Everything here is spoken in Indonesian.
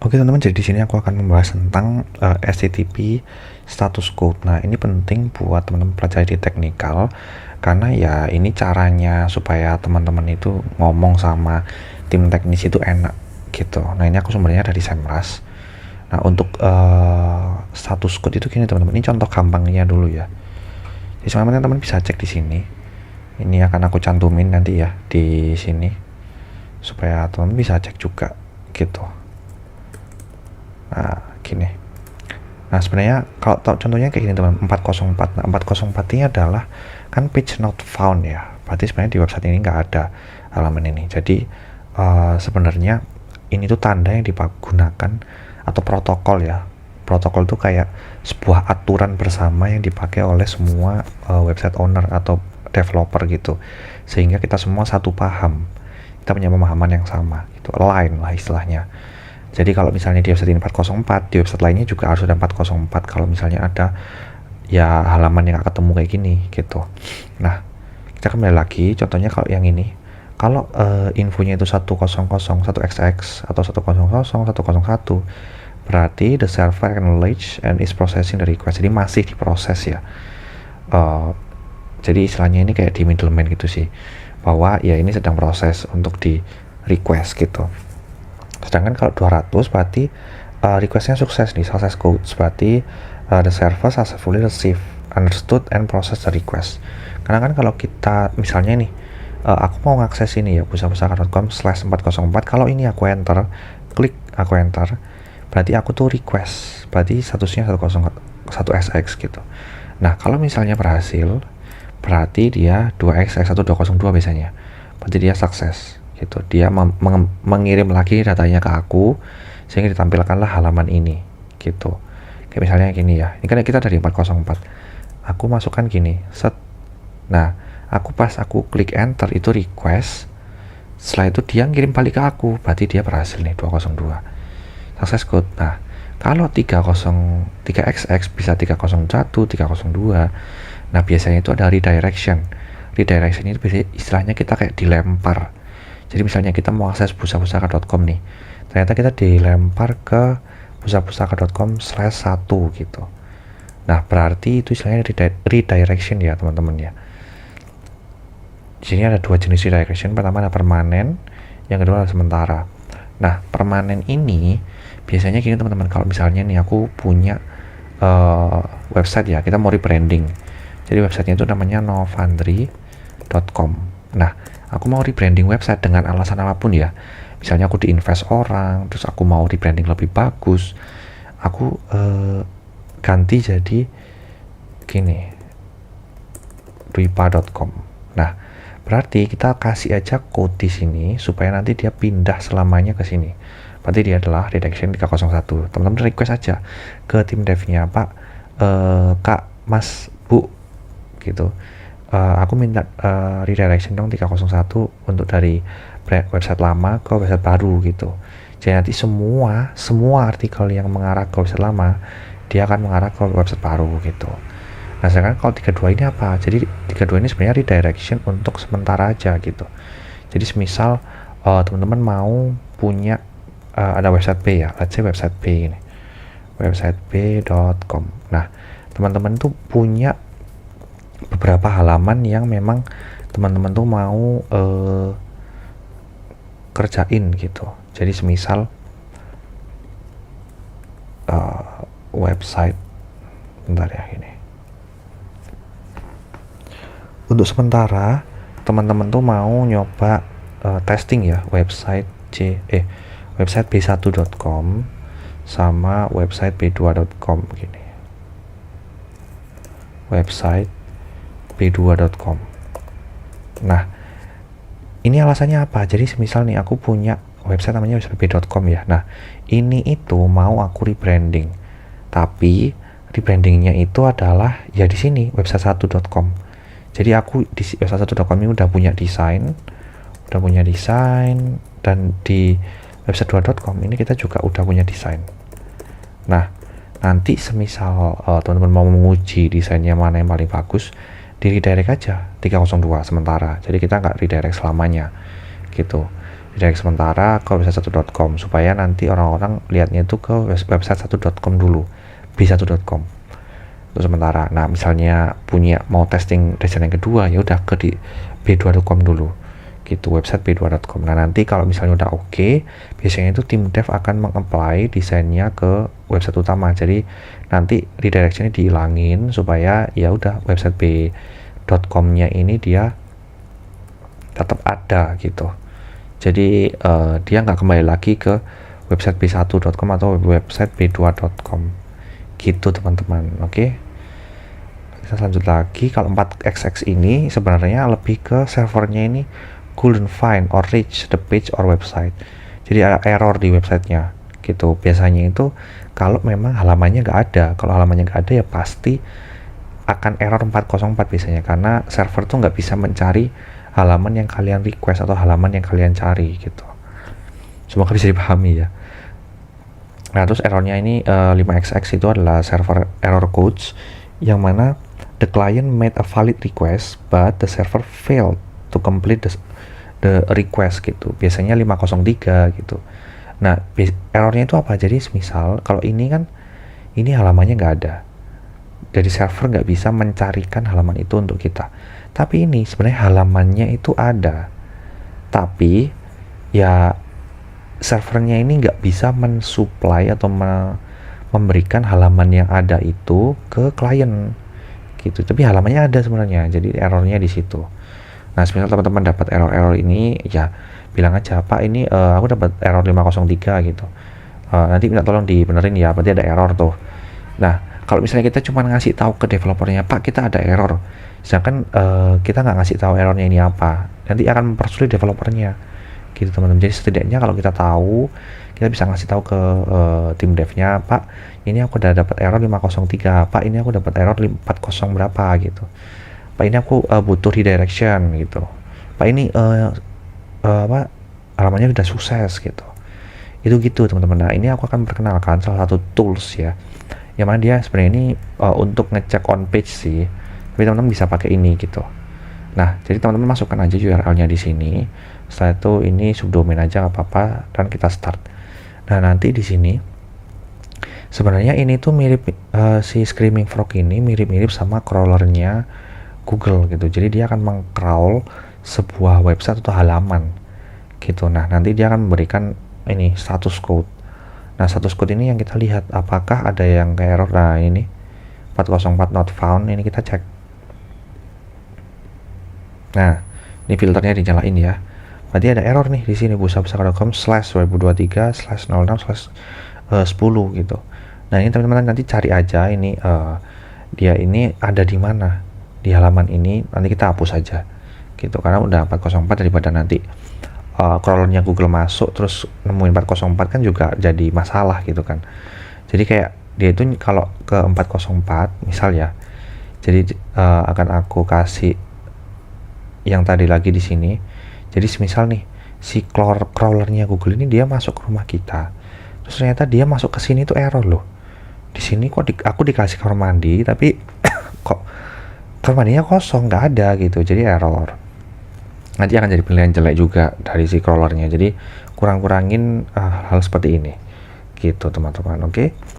Oke teman-teman, jadi di sini aku akan membahas tentang HTTP status code. Nah, ini penting buat teman-teman pelajari di teknikal karena ya ini caranya supaya teman-teman itu ngomong sama tim teknis itu enak gitu. Nah, ini aku sumbernya dari Semrush. Nah, untuk status code itu gini teman-teman. Ini contoh gampangnya dulu ya. Jadi sebenarnya teman-teman bisa cek di sini. Ini akan aku cantumin nanti ya di sini supaya teman-teman bisa cek juga gitu. Nah, gini. Nah, sebenarnya kalau contohnya kayak gini teman, 404. Nah, 404 ini adalah kan page not found ya. Berarti sebenarnya di website ini nggak ada halaman ini. Jadi sebenarnya ini tuh tanda yang digunakan atau protokol ya. Protokol itu kayak sebuah aturan bersama yang dipakai oleh semua website owner atau developer gitu. Sehingga kita semua satu paham. Kita punya pemahaman yang sama gitu. Align lah istilahnya. Jadi kalau misalnya di website ini 404, di website lainnya juga harus ada 404 kalau misalnya ada ya halaman yang ketemu kayak gini gitu. Nah, kita kembali lagi, contohnya kalau yang ini, kalau infonya itu 100, 1xx atau 100, 101, berarti the server acknowledge and is processing the request. Jadi masih diproses ya. Jadi istilahnya ini kayak di middleman gitu sih, bahwa ya ini sedang proses untuk di request gitu. Sedangkan kalau 200 berarti requestnya sukses nih, success codes, berarti the server successfully receive, understood and process the request. Karena kan kalau kita misalnya nih aku mau ngakses ini ya pusaka.com/404, kalau ini aku enter, klik aku enter, berarti aku tuh request, berarti statusnya 101xx gitu. Nah, kalau misalnya berhasil, berarti dia 2xx1202 biasanya, berarti dia sukses gitu. Dia mengirim lagi datanya ke aku sehingga ditampilkanlah halaman ini gitu. Kayak misalnya gini ya, ini kan kita dari 404, aku masukkan gini set. Nah, pas aku klik enter itu request, setelah itu dia ngirim balik ke aku, berarti dia berhasil nih 202 success code. Nah, kalau 303xx bisa 301, 302. Nah, biasanya itu ada redirection. Redirection itu istilahnya kita kayak dilempar. Jadi misalnya kita mau akses pusaka.com nih, ternyata kita dilempar ke pusaka.com/1 gitu. Nah, berarti itu istilahnya redirection ya teman-teman ya. Di sini ada dua jenis redirection. Pertama ada permanen, yang kedua adalah sementara. Nah, permanen ini biasanya gini teman-teman, kalau misalnya nih aku punya website ya, kita mau rebranding. Jadi websitenya itu namanya novandri.com. Nah, aku mau rebranding website dengan alasan apapun ya. Misalnya aku diinvest orang, terus aku mau rebranding lebih bagus, aku ganti jadi gini, dwipa.com. Nah, berarti kita kasih aja code di sini supaya nanti dia pindah selamanya ke sini. Berarti dia adalah redirection 301. Teman-teman request aja ke tim devnya, Pak, Kak, Mas, Bu, gitu. Aku minta redirection dong 301 untuk dari website lama ke website baru gitu. Jadi nanti semua artikel yang mengarah ke website lama dia akan mengarah ke website baru gitu. Nah, sekarang kalau 32 ini apa? Jadi 32 ini sebenarnya redirection untuk sementara aja gitu. Jadi semisal teman-teman mau punya ada website B ya, let's say website B ini, website b.com. Nah, teman-teman tuh punya beberapa halaman yang memang teman-teman tuh mau kerjain gitu. Jadi semisal website, bentar ya ini. Untuk sementara teman-teman tuh mau nyoba testing ya website website b1.com sama website b2.com gini. Website b2.com. Nah, ini alasannya apa? Jadi semisal nih aku punya website namanya website b.com ya. Nah, ini itu mau aku rebranding. Tapi rebrandingnya itu adalah ya di sini website1.com. Jadi aku di website1.com ini udah punya desain, dan di website2.com ini kita juga udah punya desain. Nah, nanti semisal teman-teman mau menguji desainnya mana yang paling bagus, di redirect aja 302 sementara. Jadi kita nggak redirect selamanya gitu. redirect sementara ke website 1.com supaya nanti orang-orang lihatnya itu ke website 1.com dulu, b1.com untuk sementara. Nah misalnya punya mau testing desain yang kedua, ya udah ke di b2.com dulu gitu, website b2.com. Nah nanti kalau misalnya udah oke, biasanya itu tim dev akan meng-apply desainnya ke website utama. Jadi nanti redirectionnya dihilangin supaya ya udah website b.com-nya ini dia tetap ada gitu. Jadi dia nggak kembali lagi ke website b1.com atau website b2.com gitu teman-teman. Oke, kita lanjut lagi. Kalau 4xx ini sebenarnya lebih ke servernya ini couldn't find or reach the page or website. Jadi ada error di websitenya gitu. Biasanya itu kalau memang halamannya nggak ada. Kalau halamannya nggak ada ya pasti akan error 404 biasanya, karena server tuh nggak bisa mencari halaman yang kalian request atau halaman yang kalian cari gitu. Semoga bisa dipahami ya. Nah terus errornya ini 5xx itu adalah server error codes, yang mana the client made a valid request but the server failed to complete the request gitu. Biasanya 503 gitu. Nah errornya itu apa? Jadi misal kalau ini kan ini halamannya nggak ada, dari server nggak bisa mencarikan halaman itu untuk kita. Tapi ini sebenarnya halamannya itu ada, tapi ya servernya ini nggak bisa mensupply atau memberikan halaman yang ada itu ke klien gitu. Tapi halamannya ada sebenarnya, jadi errornya di situ. Nah semisal teman-teman dapat error ini, ya bilang aja, Pak ini aku dapat error 503 gitu. Nanti minta tolong dibenerin ya, berarti ada error tuh. Nah kalau misalnya kita cuma ngasih tahu ke developernya, Pak kita ada error, sedangkan kita nggak ngasih tahu errornya ini apa, nanti akan mempersulit developernya gitu teman-teman. Jadi setidaknya kalau kita tahu, kita bisa ngasih tahu ke tim devnya, Pak ini aku udah dapat error 503, Pak ini aku dapat error 40 berapa gitu, Pak ini aku butuh redirection gitu, Pak ini apa halamannya udah sukses gitu. Itu gitu teman-teman. Nah ini aku akan perkenalkan salah satu tools ya, yang mana dia sebenarnya ini untuk ngecek on page sih, tapi teman-teman bisa pakai ini gitu. Nah jadi teman-teman masukkan aja URL-nya di sini. Setelah itu ini subdomain aja nggak apa-apa, dan kita start. Nah nanti di sini sebenarnya ini tuh mirip si Screaming Frog ini mirip-mirip sama crawlernya Google gitu. Jadi dia akan meng-crawl sebuah website atau halaman gitu. Nah nanti dia akan memberikan ini status code. Nah status code ini yang kita lihat apakah ada yang ke error. Nah ini 404 not found, ini kita cek. Nah ini filternya dinyalain ya, berarti ada error nih di sini, busapusaka.com/2023/06/10 gitu. Nah ini teman-teman nanti cari aja ini dia ini ada di mana di halaman ini, nanti kita hapus aja gitu, karena udah 404 daripada nanti crawlernya Google masuk terus nemuin 404 kan juga jadi masalah gitu kan. Jadi kayak dia itu kalau ke 404 misal ya, jadi akan aku kasih yang tadi lagi di sini. Jadi misal nih si crawlernya Google ini dia masuk ke rumah kita, terus ternyata dia masuk ke sini tuh error loh. Di sini kok aku dikasih kamar mandi tapi kok kamar mandinya kosong, nggak ada gitu, jadi error. Nanti akan jadi penilaian jelek juga dari si crawlernya. Jadi kurang-kurangin hal seperti ini gitu teman-teman. Oke.